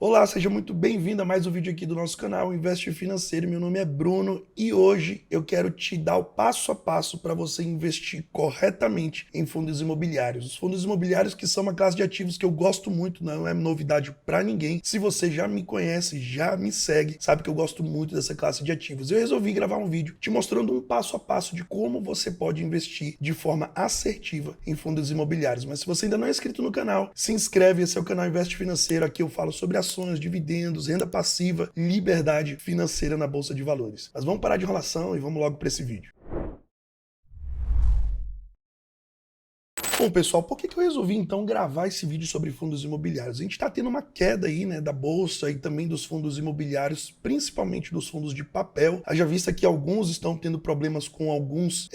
Olá, seja muito bem-vindo a mais um vídeo aqui do nosso canal Investe Financeiro. Meu nome é Bruno e hoje eu quero te dar o passo a passo para você investir corretamente em fundos imobiliários. Os fundos imobiliários que são uma classe de ativos que eu gosto muito, não é novidade para ninguém. Se você já me conhece, já me segue, sabe que eu gosto muito dessa classe de ativos. Eu resolvi gravar um vídeo te mostrando um passo a passo de como você pode investir de forma assertiva em fundos imobiliários. Mas se você ainda não é inscrito no canal, se inscreve, esse é o canal Investe Financeiro. Aqui eu falo sobre ações, dividendos, renda passiva, liberdade financeira na Bolsa de Valores. Mas vamos parar de enrolação e vamos logo para esse vídeo. Bom, pessoal, por que eu resolvi então gravar esse vídeo sobre fundos imobiliários? A gente está tendo uma queda aí, né, da bolsa e também dos fundos imobiliários, principalmente dos fundos de papel. Haja vista que alguns estão tendo problemas com alguns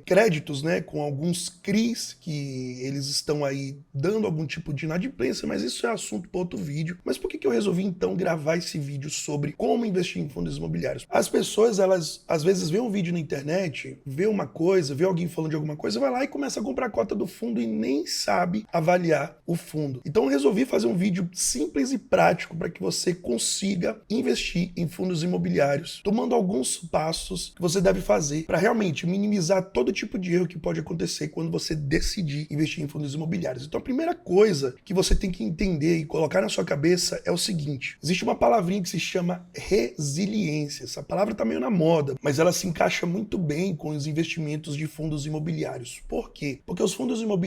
créditos, né, com alguns CRIs, que eles estão aí dando algum tipo de inadimplência, mas isso é assunto para outro vídeo. Mas por que eu resolvi então gravar esse vídeo sobre como investir em fundos imobiliários? As pessoas, elas às vezes vê um vídeo na internet, vê uma coisa, vê alguém falando de alguma coisa, vai lá e começa a comprar a cota do fundo e nem sabe avaliar o fundo. Então eu resolvi fazer um vídeo simples e prático para que você consiga investir em fundos imobiliários, tomando alguns passos que você deve fazer para realmente minimizar todo tipo de erro que pode acontecer quando você decidir investir em fundos imobiliários. Então a primeira coisa que você tem que entender e colocar na sua cabeça é o seguinte: existe uma palavrinha que se chama resiliência. Essa palavra está meio na moda, mas ela se encaixa muito bem com os investimentos de fundos imobiliários. Por quê? Porque os fundos imobiliários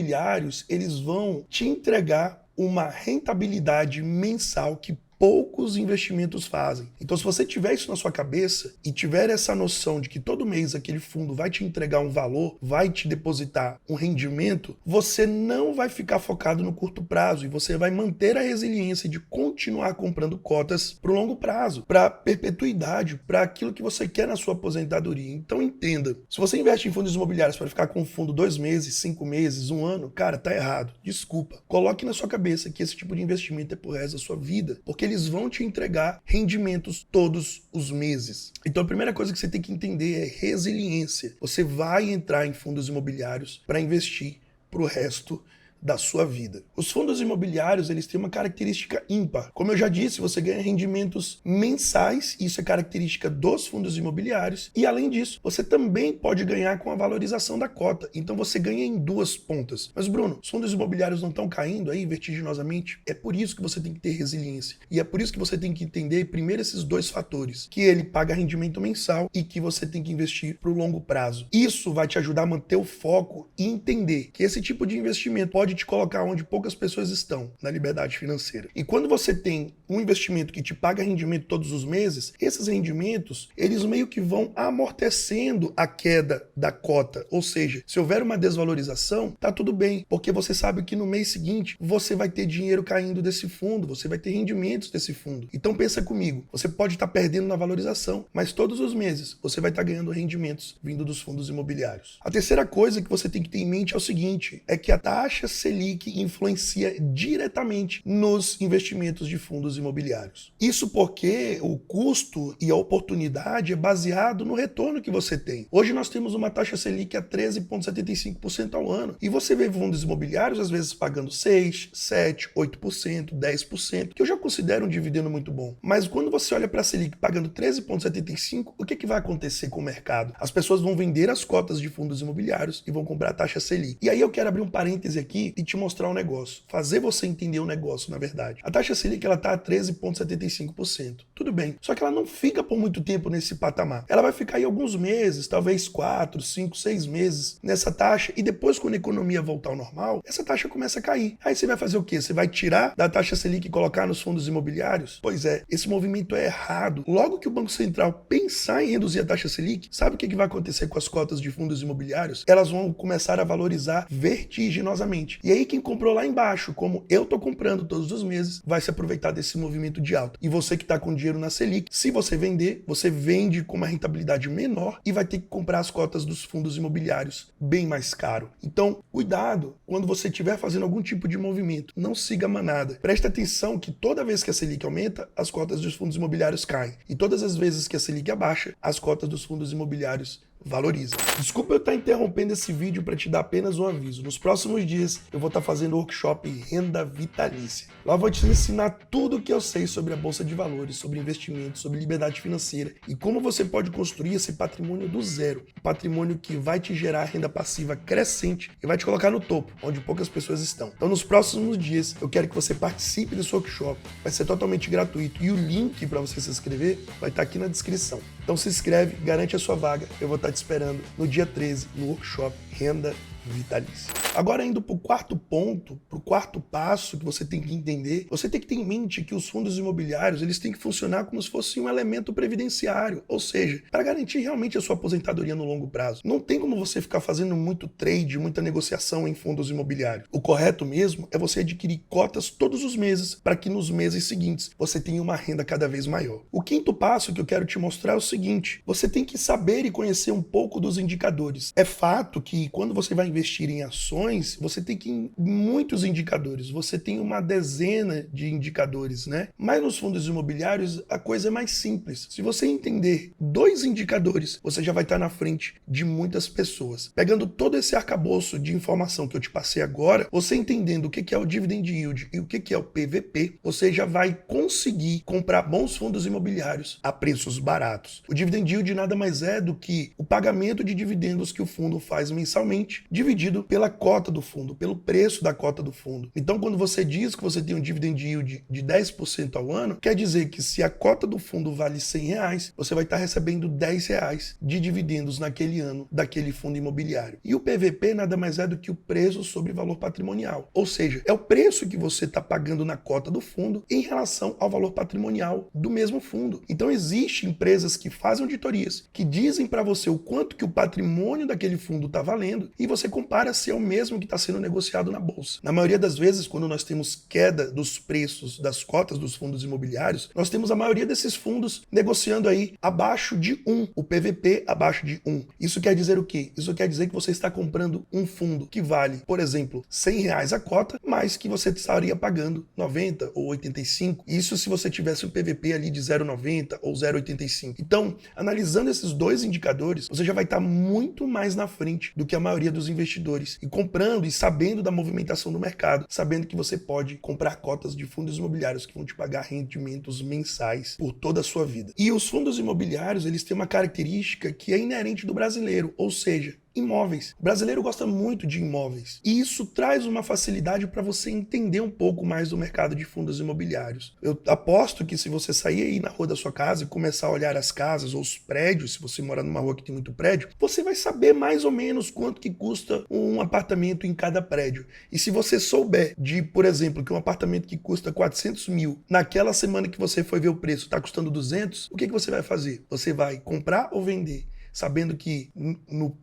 eles vão te entregar uma rentabilidade mensal que poucos investimentos fazem. Então, se você tiver isso na sua cabeça e tiver essa noção de que todo mês aquele fundo vai te entregar um valor, vai te depositar um rendimento, você não vai ficar focado no curto prazo e você vai manter a resiliência de continuar comprando cotas para o longo prazo, para perpetuidade, para aquilo que você quer na sua aposentadoria. Então, entenda, se você investe em fundos imobiliários para ficar com o fundo 2 meses, 5 meses, 1 ano, cara, tá errado. Desculpa. Coloque na sua cabeça que esse tipo de investimento é pro resto da sua vida, porque eles vão te entregar rendimentos todos os meses. Então a primeira coisa que você tem que entender é resiliência. Você vai entrar em fundos imobiliários para investir para o resto da sua vida. Os fundos imobiliários, eles têm uma característica ímpar. Como eu já disse, você ganha rendimentos mensais, isso é característica dos fundos imobiliários, e além disso, você também pode ganhar com a valorização da cota. Então você ganha em duas pontas. Mas Bruno, os fundos imobiliários não estão caindo aí vertiginosamente? É por isso que você tem que ter resiliência. E é por isso que você tem que entender primeiro esses dois fatores, que ele paga rendimento mensal e que você tem que investir para o longo prazo. Isso vai te ajudar a manter o foco e entender que esse tipo de investimento pode te colocar onde poucas pessoas estão, na liberdade financeira. E quando você tem um investimento que te paga rendimento todos os meses, esses rendimentos, eles meio que vão amortecendo a queda da cota. Ou seja, se houver uma desvalorização, tá tudo bem, porque você sabe que no mês seguinte você vai ter dinheiro caindo desse fundo, você vai ter rendimentos desse fundo. Então pensa comigo, você pode estar perdendo na valorização, mas todos os meses você vai estar ganhando rendimentos vindo dos fundos imobiliários. A terceira coisa que você tem que ter em mente é o seguinte, é que a taxa Selic influencia diretamente nos investimentos de fundos imobiliários. Isso porque o custo e a oportunidade é baseado no retorno que você tem. Hoje nós temos uma taxa Selic a 13,75% ao ano e você vê fundos imobiliários às vezes pagando 6, 7, 8%, 10%, que eu já considero um dividendo muito bom. Mas quando você olha para a Selic pagando 13,75%, o que vai acontecer com o mercado? As pessoas vão vender as cotas de fundos imobiliários e vão comprar a taxa Selic. E aí eu quero abrir um parêntese aqui e te mostrar um negócio, fazer você entender o negócio, na verdade. A taxa Selic, ela tá a 13,75%. Tudo bem, só que ela não fica por muito tempo nesse patamar. Ela vai ficar aí alguns meses, talvez 4, 5, 6 meses nessa taxa e depois, quando a economia voltar ao normal, essa taxa começa a cair. Aí você vai fazer o quê? Você vai tirar da taxa Selic e colocar nos fundos imobiliários? Pois é, esse movimento é errado. Logo que o Banco Central pensar em reduzir a taxa Selic, sabe o que vai acontecer com as cotas de fundos imobiliários? Elas vão começar a valorizar vertiginosamente. E aí quem comprou lá embaixo, como eu tô comprando todos os meses, vai se aproveitar desse movimento de alta. E você que tá com dinheiro na Selic, se você vender, você vende com uma rentabilidade menor e vai ter que comprar as cotas dos fundos imobiliários bem mais caro. Então, cuidado quando você estiver fazendo algum tipo de movimento. Não siga a manada. Preste atenção que toda vez que a Selic aumenta, as cotas dos fundos imobiliários caem. E todas as vezes que a Selic abaixa, as cotas dos fundos imobiliários valoriza. Desculpa eu estar interrompendo esse vídeo para te dar apenas um aviso. Nos próximos dias eu vou estar fazendo o workshop Renda Vitalícia. Lá eu vou te ensinar tudo o que eu sei sobre a Bolsa de Valores, sobre investimentos, sobre liberdade financeira e como você pode construir esse patrimônio do zero. Um patrimônio que vai te gerar renda passiva crescente e vai te colocar no topo, onde poucas pessoas estão. Então nos próximos dias eu quero que você participe desse workshop. Vai ser totalmente gratuito e o link para você se inscrever vai estar aqui na descrição. Então se inscreve, garante a sua vaga. Eu vou estar te esperando no dia 13 no workshop Renda Vitalícia. Agora indo para o quarto ponto, para o quarto passo que você tem que entender, você tem que ter em mente que os fundos imobiliários eles têm que funcionar como se fosse um elemento previdenciário, ou seja, para garantir realmente a sua aposentadoria no longo prazo. Não tem como você ficar fazendo muito trade, muita negociação em fundos imobiliários. O correto mesmo é você adquirir cotas todos os meses para que nos meses seguintes você tenha uma renda cada vez maior. O quinto passo que eu quero te mostrar é o seguinte, você tem que saber e conhecer um pouco dos indicadores. É fato que quando você vai investir em ações, você tem que ir em muitos indicadores, você tem uma dezena de indicadores, né? Mas nos fundos imobiliários a coisa é mais simples. Se você entender 2 indicadores, você já vai estar na frente de muitas pessoas. Pegando todo esse arcabouço de informação que eu te passei agora, você entendendo o que é o Dividend Yield e o que é o PVP, você já vai conseguir comprar bons fundos imobiliários a preços baratos. O Dividend Yield nada mais é do que o pagamento de dividendos que o fundo faz mensalmente, dividido pela cota do fundo, pelo preço da cota do fundo. Então, quando você diz que você tem um dividend yield de 10% ao ano, quer dizer que se a cota do fundo vale R$100, você vai estar recebendo R$10 de dividendos naquele ano daquele fundo imobiliário. E o PVP nada mais é do que o preço sobre valor patrimonial. Ou seja, é o preço que você está pagando na cota do fundo em relação ao valor patrimonial do mesmo fundo. Então, existem empresas que fazem auditorias, que dizem para você o quanto que o patrimônio daquele fundo está valendo e você compara se é o mesmo que está sendo negociado na bolsa. Na maioria das vezes, quando nós temos queda dos preços das cotas dos fundos imobiliários, nós temos a maioria desses fundos negociando aí abaixo de 1, o PVP abaixo de 1. Isso quer dizer o quê? Isso quer dizer que você está comprando um fundo que vale, por exemplo, R$100 a cota, mas que você estaria pagando 90 ou 85. Isso se você tivesse um PVP ali de 0,90 ou 0,85. Então, analisando esses 2 indicadores, você já vai estar muito mais na frente do que a maioria dos investidores, e comprando e sabendo da movimentação do mercado, sabendo que você pode comprar cotas de fundos imobiliários que vão te pagar rendimentos mensais por toda a sua vida. E os fundos imobiliários, eles têm uma característica que é inerente do brasileiro, ou seja, imóveis. O brasileiro gosta muito de imóveis e isso traz uma facilidade para você entender um pouco mais do mercado de fundos imobiliários. Eu aposto que se você sair aí na rua da sua casa e começar a olhar as casas ou os prédios, se você mora numa rua que tem muito prédio, você vai saber mais ou menos quanto que custa um apartamento em cada prédio. E se você souber de, por exemplo, que um apartamento que custa 400 mil, naquela semana que você foi ver o preço está custando 200, o que você vai fazer? Você vai comprar ou vender? Sabendo que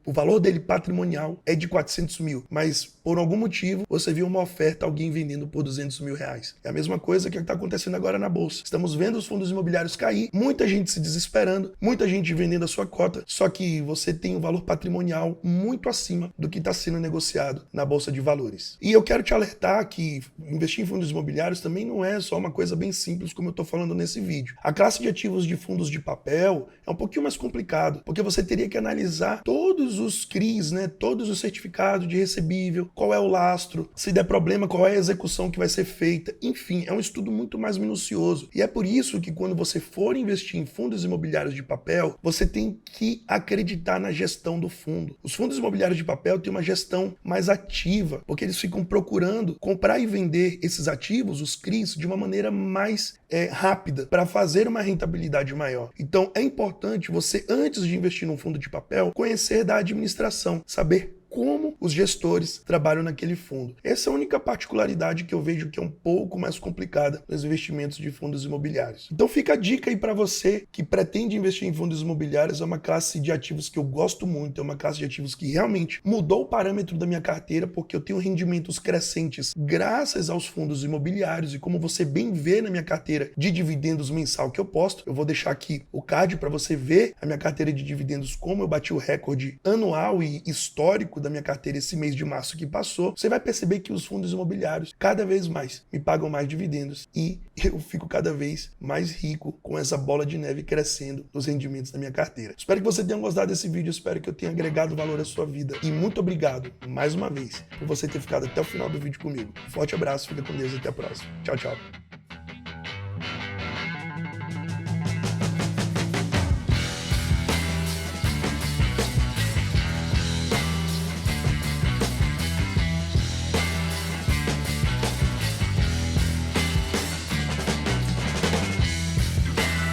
o valor dele patrimonial é de 400 mil, mas por algum motivo você viu uma oferta, alguém vendendo por 200 mil reais. É a mesma coisa que está acontecendo agora na bolsa. Estamos vendo os fundos imobiliários cair, muita gente se desesperando, muita gente vendendo a sua cota, só que você tem um valor patrimonial muito acima do que está sendo negociado na bolsa de valores. E eu quero te alertar que investir em fundos imobiliários também não é só uma coisa bem simples como eu estou falando nesse vídeo. A classe de ativos de fundos de papel é um pouquinho mais complicado, porque você teria que analisar todos os CRIs, né, todos os certificados de recebível, qual é o lastro, se der problema, qual é a execução que vai ser feita. Enfim, é um estudo muito mais minucioso. E é por isso que quando você for investir em fundos imobiliários de papel, você tem que acreditar na gestão do fundo. Os fundos imobiliários de papel têm uma gestão mais ativa, porque eles ficam procurando comprar e vender esses ativos, os CRIs, de uma maneira mais rápida, para fazer uma rentabilidade maior. Então é importante você, antes de investir num fundo de papel, conhecer da administração, saber como os gestores trabalham naquele fundo. Essa é a única particularidade que eu vejo que é um pouco mais complicada nos investimentos de fundos imobiliários. Então fica a dica aí para você que pretende investir em fundos imobiliários. É uma classe de ativos que eu gosto muito, é uma classe de ativos que realmente mudou o parâmetro da minha carteira, porque eu tenho rendimentos crescentes graças aos fundos imobiliários, e como você bem vê na minha carteira de dividendos mensal que eu posto, eu vou deixar aqui o card para você ver a minha carteira de dividendos, como eu bati o recorde anual e histórico da minha carteira esse mês de março que passou, você vai perceber que os fundos imobiliários cada vez mais me pagam mais dividendos e eu fico cada vez mais rico com essa bola de neve crescendo nos rendimentos da minha carteira. Espero que você tenha gostado desse vídeo, espero que eu tenha agregado valor à sua vida e muito obrigado, mais uma vez, por você ter ficado até o final do vídeo comigo. Forte abraço, fica com Deus e até a próxima. Tchau, tchau.